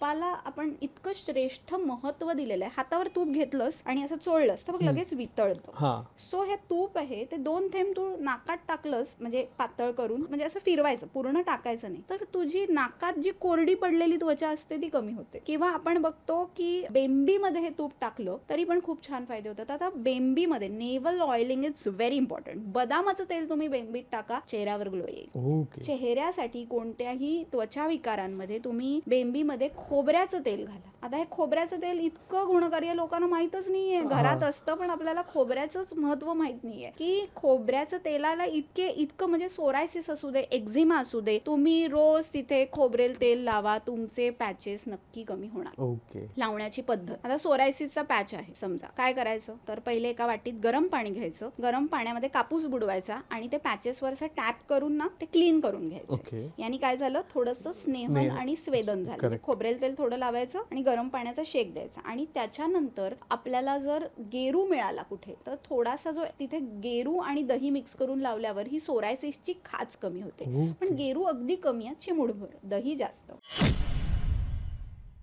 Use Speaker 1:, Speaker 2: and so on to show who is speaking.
Speaker 1: तुपाला आपण इतकं श्रेष्ठ महत्व दिलेलं आहे. हातावर तूप घेतलंस आणि असं चोळलंस तर बघ लगेच वितळतं. सो हे तूप आहे ते 2 थेंब तू नाकात टाकलंस म्हणजे पातळ करून, म्हणजे असं फिरवायचं, पूर्ण टाकायचं नाही, तर तुझी नाकात जी कोरडी पडलेली त्वचा असते ती कमी होते. किंवा आपण बघतो की बेंबीमध्ये हे तूप टाकलं तरी पण खूप छान फायदे होतात. आता बेंबीमध्ये navel oiling is very important. बदामाचं तेल तुम्ही बेंबीत टाका, चेहऱ्यावर ग्लो येईल. चेहऱ्यासाठी कोणत्याही त्वचा विकारांमध्ये तुम्ही बेंबीमध्ये खोबऱ्याचं तेल घाला. आता हे खोबऱ्याचं तेल इतकं गुणकारी लोकांना माहितच नाहीये. घरात असतं पण आपल्याला खोबऱ्याचंच महत्व माहित नाहीये की खोबऱ्याचं तेलाला इतकं म्हणजे सोरायसिस असू दे, एक्झिमा असू दे, तुम्ही रोज तिथे खोबरेल तेल लावा, तुमचे पॅचेस नक्की कमी होणार. लावण्याची पद्धत, आता सोरायसिसचा पॅच आहे समजा, काय करायचं तर पहिले एका वाटीत गरम पाणी घ्यायचं, गरम पाण्यामध्ये कापूस बुडवायचा आणि ते पॅचेसवर असं टॅप करून ना ते क्लीन करून घ्यायचं. यानी काय झालं, थोडंसं स्नेहन आणि स्वेदन झालं. खोबरेल तेल थोडं लावायचं आणि गरम पाण्याचा शेक द्यायचा. आणि त्याच्यानंतर आपल्याला जर गेरू मिळाला कुठे तर थोडासा जो तिथे गेरू आणि दही मिक्स करून लावल्यावर ही सोरायसिसची खाज कमी होते. पण गेरू अगदी कमी आहे, चिमूटभर, दही जास्त.